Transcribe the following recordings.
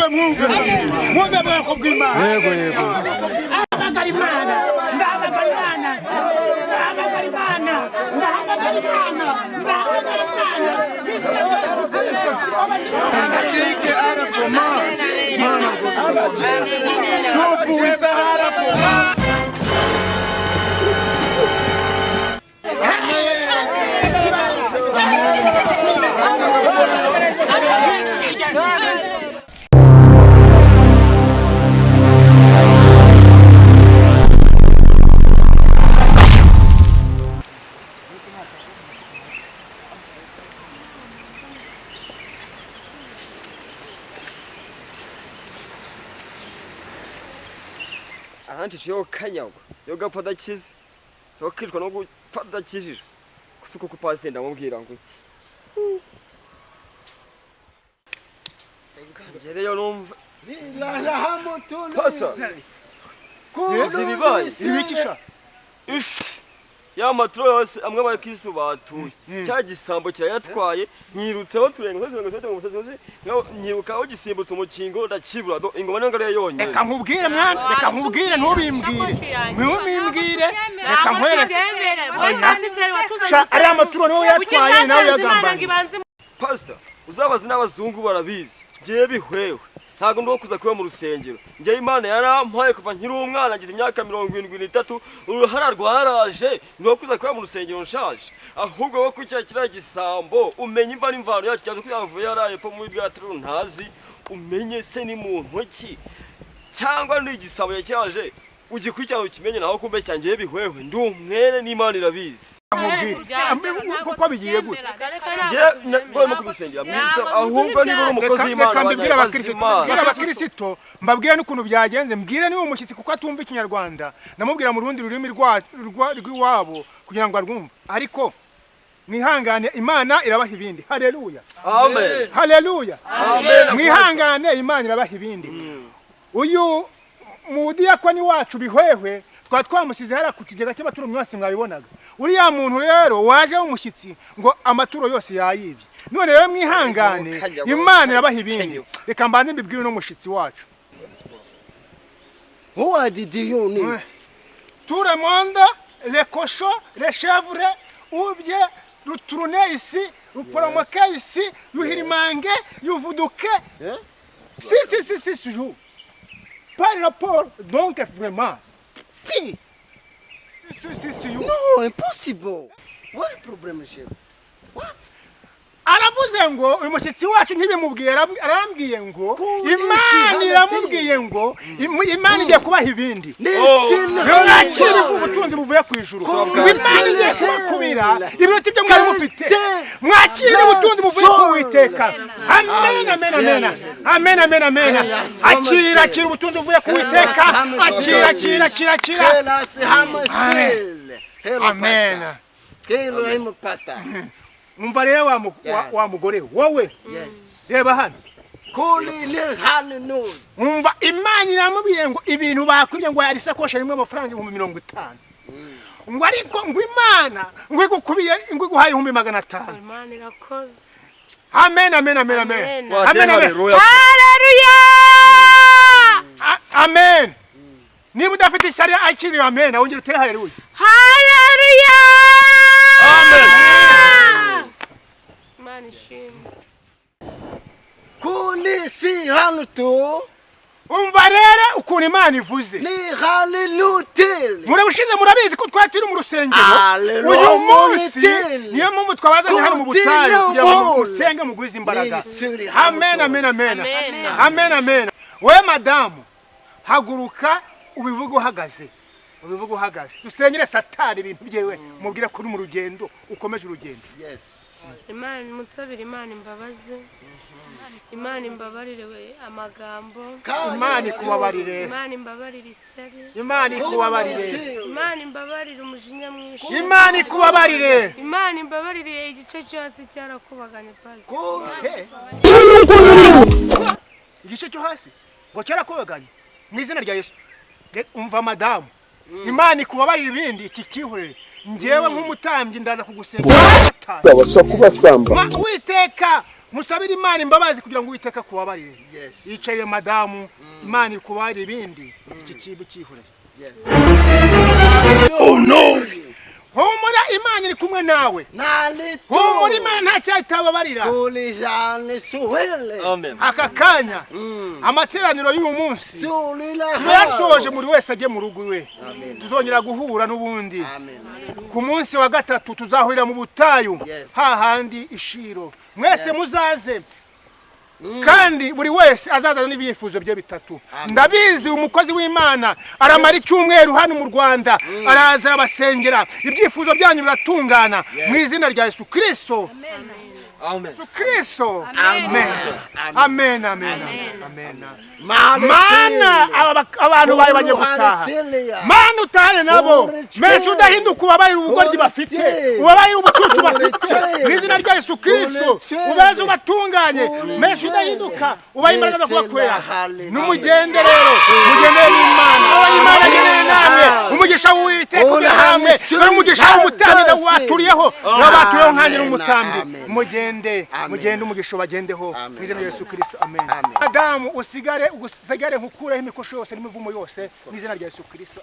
mwumve bwako bw'Imana. Yego. Ndahamagar'Imana. Ahanti cyo kanyago yo gapfa dakize yo kwitwa no gupfa dakijije kusuko ku pastor ndamubwira ngo iki Ngereyo numva pastor ziribaye Ibikisha ya matro yose amwe aba Kristo batuye cya gisambo kirayatwaye nyirutseho turenga nyirukaho gisimbutse umukingo ndakibura do ingoma n'ingare yonyine reka nkubwire mwana reka nkubwire ntubimbwire reka nkwereke ari amaturo niwe yatwaye nawe yagambanye pastor uzabazi n'abazungu barabizi giye bihwewe ntago ndo kuza kuba mu rusengero ngiye Imana yarampaye kuva nkiri umwana ngize imyaka 73 uruhara rwaraje ndo kuza kuba mu rusengero nshaje ahubwo wo kucyara kira gisambo umenye imva n'imvano yacu cyazo kuyavuye yaraye po muri bwaturu ntazi umenye se ni muntu ki cyangwa ndi igisabo yacyaje ugikurikirana ukimenye naho kumbe cyangiye bihwewe ndi umwere n'Imana irabizi kuko bigiye gute je ngomba kubisengera mwibyo ahubwo niba umukozi w'Imana abakristo mbabwire n'ukuntu byagenze mbwire niwe umushyitsi kuko atumva ikinyarwanda ndamubwira mu rundi rurimi rw'iwabo kugira ngo arwumve ariko mwihangane Imana irabaha ibindi haleluya amen haleluya amen mwihangane Imana irabaha ibindi uyu mudiyakoni wacu bihwehwe twamusize hara ku kigega cy'amaturo mwese mwabibonaga uriya muntu rero waje umushyitsi ngo amaturo yose yayibye none rero mwihangane Imana irabaha ibindi reka mbanze mbibwire no mushyitsi wacu Who did you need? Tout le monde, les cochons, les chèvres, ou bien le tourner ici, le promoquer ici, le hirimangue, le voudouquer. Si, toujours. Par rapport, donc vraiment. Si. No, impossible. What problem, chef? What? Aravuze ngo uyu mushyitsi wacu ntibimubwira arambwiye ngo Imana iramubwiye ngo Imana igiye kubaha ibindi nakiri ubutunzi buvuye ku ijuru Imana igiye kubira ibiroti byo mwari mufite mwakiri ubutunzi buvuye ku Uwiteka amen akira ubutunzi buvuye ku Uwiteka akira amen pastor. Umva rero wa mugore wowe reba hano umva Imana iramubwiye ngo ibintu bakwibye ngo yari sakosha rimwe amafaranga 50 ngo ariko ngo Imana ngo igukubiye ngo iguhaye 500 Imana irakoze amen haleluya amen niba udafite ishyari akiri amen wongera utere haleluya amen Kuni si hanutu umva rero ukuntu Imana ivuze ni haleluya murabushize murabizi ko twatiri mu rusengero uyu munsi niyo mpamvu twabazanye hano mu butayu kugira ngo musenge mugwize imbaraga amen we madamu haguruka ubivuga uhagaze dusengere Satani ibintu byewe mubwire ko uri mu rugendo ukomeje urugendo Imana mutsabira Imana imbabazi Imana imbabarire amagambo Imana ikubabarire Imana imbabarire ishyari Imana ikubabarire Imana imbabarire umujinya mwinshi Imana ikubabarire Imana imbabarire igice cyo hasi cyarakubaganye pazi igice cyo hasi ngo cyarakubaganye mu izina rya Yesu umva madamu Imana ikubabarire ibindi ikikihurire ngewe nk'umutambyi ndaza kugusenga babasha kubasamba Uwiteka musabire Imana imbabazi kugira ngo Uwiteka kubabarire. Yes. Yicaye madamu Imana ikubarire ibindi iki kibu cyihureye. Yes. Oh no. Humura Imana iri kumwe nawe. Nali. Humura Imana nta cyahitababarira. Kulizane suwele. Amen. Aka kanya amateraniro y'uyu munsi Sulila. turasoje muri wese ajye mu rugo iwe. Tuzongera guhura n'ubundi. Amen. Ku munsi wa gatatu tuzahurira mu butayu hahandi ishiro. Mwese muzaze kandi buri wese azazana n'ibyifuzo bye bitatu. Ndabizi umukozi w'Imana aramara icyumweru hano mu Rwanda araza abasengera ibyifuzo byanyu biratungana mu izina rya Yesu Kristo. Amen. Yesu Kristo. Amen. Amen. Amen. Amen. Mana abantu baye bagiye gutaha. Mana utahane nabo. Mesho udahinduka ubabarira ubugoryi bafite. Ubabarira ubucucu bafite. Mu izina rya Yesu Kristo. Ubeze ubatunganye. Mesho udahinduka ubaye imbaraga zo kubakwera. Numugende rero. Mugendere n'Imana. Abaye Imana agenere namwe. Umugisha w'Uwiteka uri namwe. Dore umugisha w'umutambyi waturiyeho. Wabaturiyeho nkanje n'umutambyi. Mugende umugisha bagendeho. Mu izina rya Yesu Kristo. Amen. Adamu usigare nkukureho imikosho yose n'imivumo yose mu izina rya Yesu Kristo.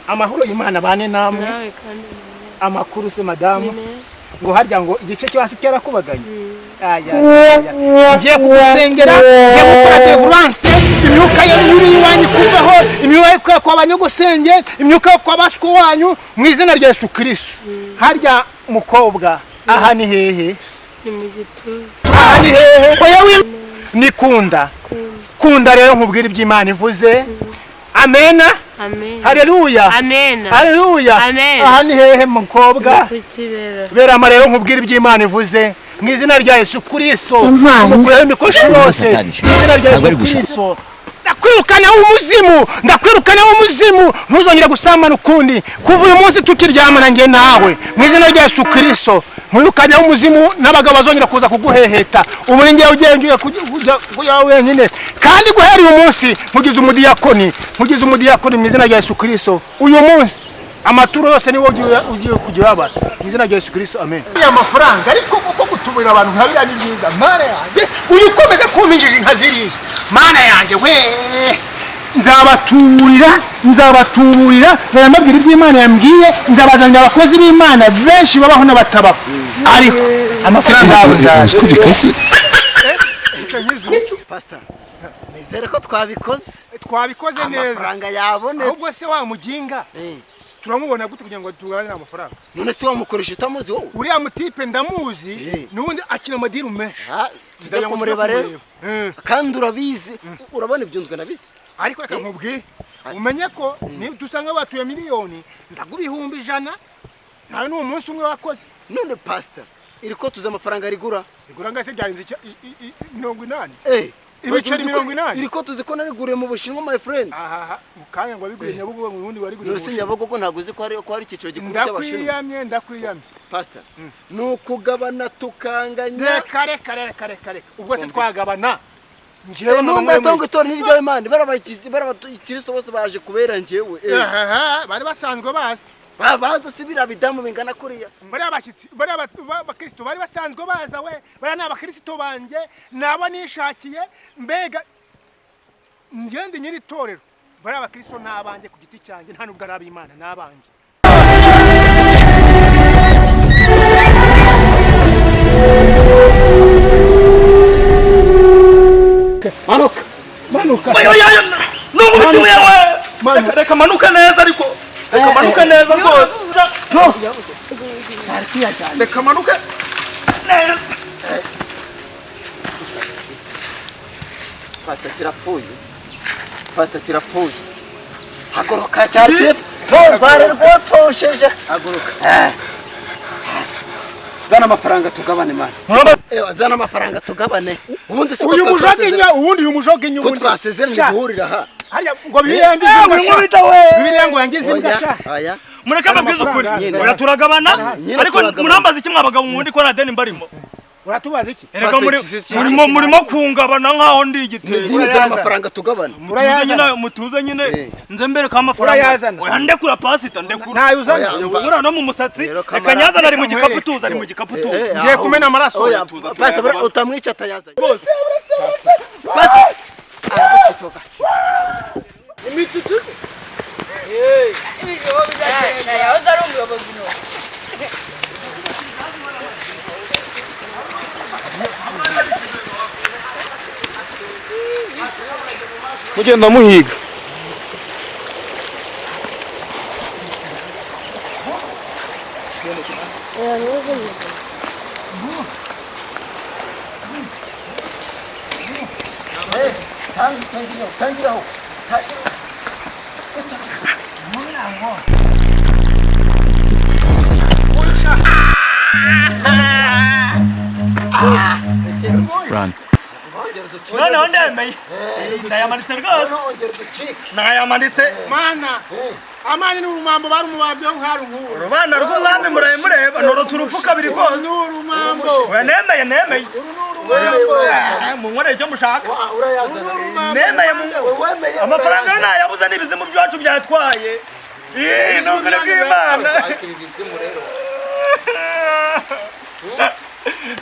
Amahoro y'Imana bane namwe. Amakuru se madamu ngo harya ngo igice cyo hasi cyarakubaganye. Ngiye kugusengera, ngiye gukora deliverance, imyuka yuri iwanyu kuvaho, imyuka kwa banyogosenge, imyuka kwa basiko wanyu mu izina rya Yesu Kristo. Harya mukobwa aha ni hehe? Ni mu gituza. Aha ni hehe? Oya nikunda. Kunda rero nkubwira iby'Imana ivuze. Amen. Amen. Haleluya. Amen. Haleluya. Amen. Aha ni hehe mukobwa? Kukibera. Bera marero nkubwira iby'Imana ivuze mu izina rya Yesu Kristo. Umukureho imikoshi yose. Mu izina rya Yesu Kristo. Ndakwirukana w'umuzimu ntuzongera gusambana ukundi. Kuva uyu munsi tukiryamana nge nawe mu izina rya Yesu Kristo. Nkwirukana w'umuzimu n'abagabo bazongera kuza kuguheheta. Ubu ni ngiye ugenjuye kujya wenyine. Kandi guhera uyu munsi nkugize umudiyakoni mu izina rya Yesu Kristo. Uyu munsi amaturo yose niwo ugiye kugiraba mu izina rya Yesu Kristo. Amen. Ya mafaranga ariko uko gutubira abantu nkabira ni byiza. Mana yanjye uyu ukomeze kumpinjije nkaziriye. Mana yanjye we nzabatuburira namabwira iby'Imana yambwiye. Nzabazanira abakozi b'Imana benshi babaho n'abatabaho. Ariko amafaranga kubikasi. Pastor, nizere ko twabikoze neza. Amafaranga yabonetse. Ahubwo se wa muginga turamubona gute kugira ngo tugabane amafaranga? None se wamukoresha utamuzi wowe? Uriya mutipe ndamuzi nubundi akina madiru menshi. Tujya kumureba rero. Kandi urabizi urabona ibyunzwe nabizi. Ariko reka nkubwire umenye ko ni dusanga batuye miliyoni ndaguba 100 nawe n'uwo munsi umwe wakoze. None pastor iriko tuza amafaranga rigura ngase byarinze 80. Ibiceri 80 iriko tuzi ko nariguriye mu Bushinwa my friend. Aha mukanya ngo biguriye Nyabugogo mu bundi wariguriye. Nose Nyabugogo ntago uzi ko ari ikiciro gikuru cy'Abashinwa. Ndakwiyamye pastor nukugabana tukanganya. Kare ubwo se twagabana njewe nunga tongo itora n'iryo Imana barabakristo bose baje kubera njewe. Bari basanzwe bazi baza sibira bidamu bingana kuriya. Bari abashyitsi bari abakristo bari basanzwe baza we bari n'abakristo banje nabo nishakiye mbega ngende nyiri torero. Bari abakristo nabanje ku giti cyanjye nta nubwo ari Imana nabanje. Manuka. N'umuntu wewe. Reka manuka neza ariko. Reka manuka neza rwose. Reka manuka neza. Pastor kirapfuye. Haguruka cyarye. Tozare rwopfosheje. Haguruka. Zana amafaranga tugabane man. azana amafaranga tugabane ubundi se uyu mujoginya ko twasezeranye guhurira aha hariya ngo biyangize bibiriya ngo yangize imbwa aya mureke amabwiza ukuri oya turagabana ariko murambaza iki mwabagabo mundi ko radeni mbarimo uratubaza iki erega murimo kungabana nkaho ndi igiteye amafaranga tugabana mutuze nyine nze mbere ka amafaranga oya ndekura pasita ndekura ntayo uzana ngura no mu musatsi reka nyazana ari mu gikapu tuza ngiye kumena amaraso pasita utamwica atayazanye bose imitutu ibijobo bizagenda yaho ari umuyobozi no mugenda muhiga tangira run noneho ndemeye ndayamanitse rwose nayamanitse mana amani n'urumambo barumubabyeho nk'arunkuru urubana rw'umwami mureba norotse urupfu kabiri rwose n'urumambo oya nemeye munkorere icyo mushaka nemeye amafaranga yo nayabuze n'ibizimu byacu byatwaye nukuri bw'imana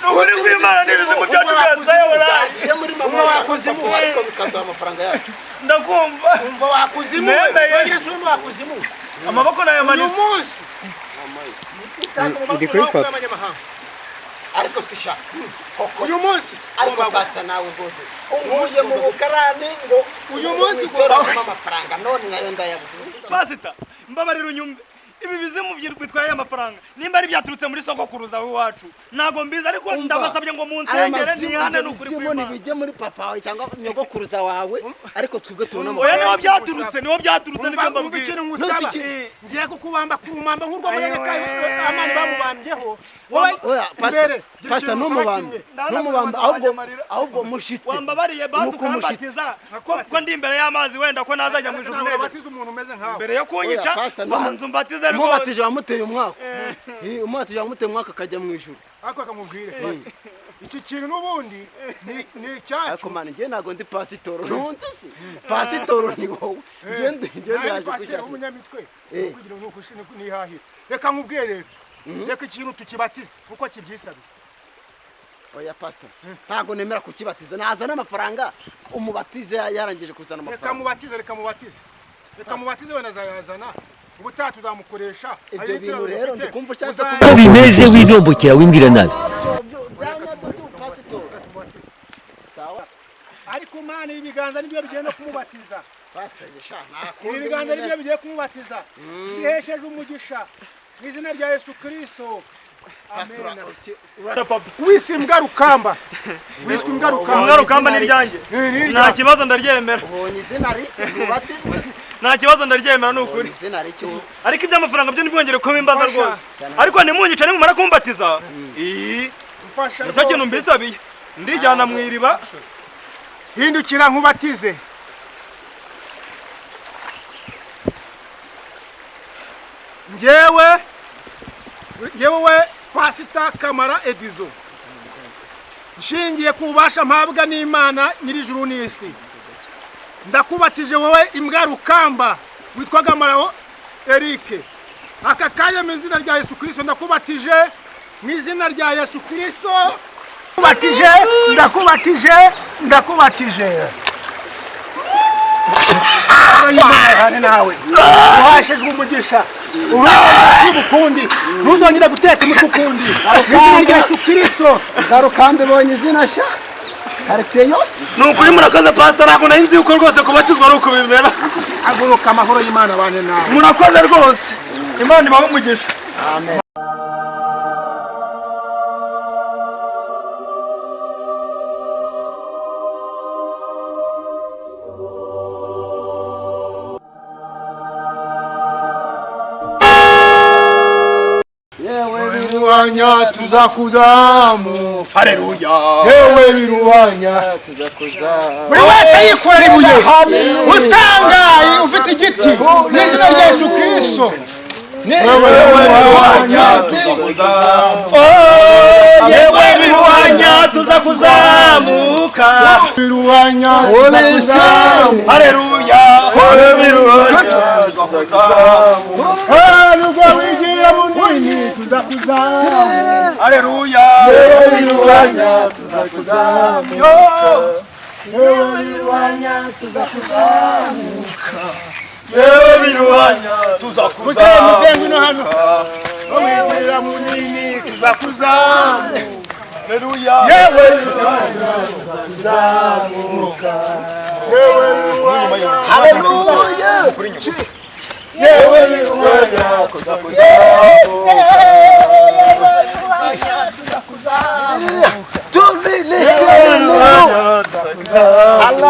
nukuri bw'imana n'ibizimu byacu byatwaye muri mama wakuzimu ariko bikaduha amafaranga yacu ndakumva umva wakuzimu nemeye wakuzimu amaboko nayamanitse uyu munsi ndi kubifata ariko sisha uyu munsi ariko pastor nawe rwose unguje mu bukarani ngo uyu munsi gutora amafaranga none nayo ndayabuze pasita mbabarira unyumve ibi bizimu bitwaye amafaranga nimba ari byaturutse muri sogokuruza w'iwacu ntago mbizi ariko ndabasabye ngo munsengere nihane n'ukuri kw'Imana bijye muri papa wawe cyangwa nyogokuruza wawe ariko twebwe tubona amafaranga oya niho byaturutse nibyo mbabwira ngiye kukubamba kurumamba nk'urwo mureka amani bamubambyeho oya pastor n'umubamba ahubwo mushite wambabariye basi ukambatiza ko ndi imbere y'amazi wenda ko nazajya mu ijuru neza mbere yo kunyica banza umbatize rwose umubatije wamuteye umwaka umubatije wamuteye umwaka akajya mu ijuru ariko akamubwire iki kintu n'ubundi ni icyacu ariko mani njye ntago ndi pasitoro ntunze se pasitoro ni wowe ngende yaje pasitoro w'umunyamitwe kugira ngo nihahire reka nkubwire rero reka ikintu tukibatize kuko kibyisabiye oya pastor ntago nemera kukibatiza nazana amafaranga umubatize yarangije kuzana amafaranga reka mubatize we nazayazana ubutaha tuzamukoresha ibyo bintu rero ndikumva ushaka ko bimeze winombokera wimbwira nabi ariko mana ibiganza nibyo bigiye no kumubatiza pastor ibiganza nibyo bigiye kumubatiza bihesheje umugisha mu izina rya Yesu Kristo wisimbwa rukamba ni ryanjye nta kibazo ndaryemera ubonye izina rike rubatijwe nta kibazo ndaryemera n'ukuri ariko iby'amafaranga byo ntibwongere kuba imbaza rwose ariko nimunyica nimumara kumbatiza nicyo kintu mbisabiye ndijyana mu iriba hindukira nkubatize njyewe Pasita Kamara Edizo nshingiye ku bubasha mpabwa n'Imana nyirijuru n'isi ndakubatije wowe imbwa rukamba witwaga Maraho Eric aka kanya mu izina rya Yesu Kristo ndakubatije mu izina rya Yesu Kristo ndakubatije Imana nawe washejwe umugisha ubukundi ntuzongera guteka umutwe ukundi izina rya Yesu Kristo garukande bonye izina sha karetse yose nukuri murakaza pastor nako nahinzi uko rwose kubatizwa ari uko bimera aguruka amahoro y'Imana bane nawe murakoze rwose Imana ibahe umugisha amen biruhanya tuzakuzamu. Haleluya. Yewe biruhanya tuzakuzamu. Buri wese yikorera ibuye. Utangaye ufite igiti. N'izina rya Yesu Kristo. Yewe biruhanya tuzakuzamu. Yewe biruhanya tuzakuzamuka. Biruhanya tuzakuzamu. Haleluya. Yewe biruhanya tuzakuzamu. Nubwo wigira munini tuzakuzamu. Haleluya. Yewe biruhanya tuzakuzamu. Yewe biruhanya tuzakuzamu. Yewe biruhanya tuzakuzamu. Muzengu no hano. Wigira munini tuzakuzamu. Haleluya. Yewe biruhanya tuzakuzamu. Yewe biruhanya. Haleluya. Yewe biruhanya tuzakuzamu.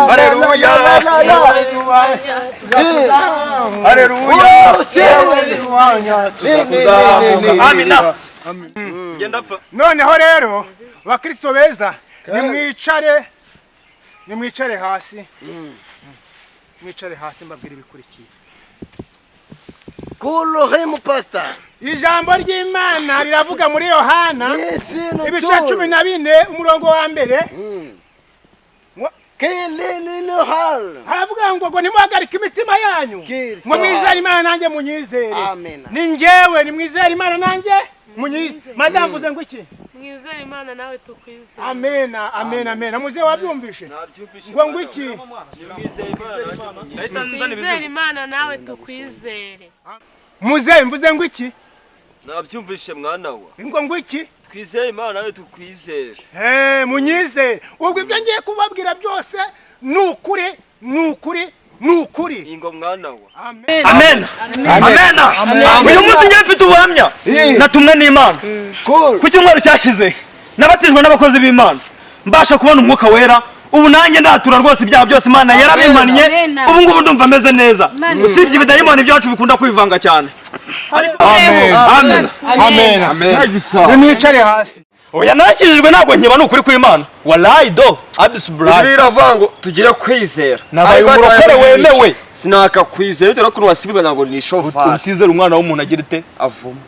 Haleluya. Haleluya. Amina. Genda pfa. Noneho rero bakristo beza nimwicare hasi. Mwicare hasi mbabwira ibikurikiye. Kulohemu pastor. Ijambo ry'Imana riravuga muri Yohana ibice 14 umurongo wa mbere. Haravuga ngo ntimuhagarike imitima yanyu. Ngo mwizere Imana nanjye munyizere. Ni njyewe nimwizere Imana nanjye munyizere. Madame vuze ngo iki? Mwizere Imana nawe tukwizere. Amen, amen, amen. Muze wabyumvishe. Ngo iki? Mwizere Imana nawe tukwizere. Muze mvuze ngo iki? Nabyumvishe mwana wa. Ngo iki? Twizeye Imana nawe tukwizere. Munyizere. Ubwo ibyo ngiye kubabwira byose nukuri. Ingo mwana wa. Amen. Amen. Amen. Uyu munsi ngiye mfite ubuhamya. Natumwe n'Imana. Ku cyumweru cyashize nabatijwe n'abakozi b'Imana. Mbasha kubona umwuka wera. Ubu nanjye ndatura rwose ibyaha byose Imana yarabimaniye. Ubu ngubu ndumva meze neza. Usibye ibidayimoni byacu bikunda kwivanga cyane. Amen. Nimwicare hasi. Oya nakijijwe ntabwo nkiba n'ukuri kw'Imana. Wallahi do. Abisubra. Biravuga ngo tugire kwizera. Nabaye umurokore wemewe. Sinaka kwizera bitewe n'ukuntu wasibizwa ntabwo ni shofari. Utizera umwana w'umuntu agira ite? Avumwe.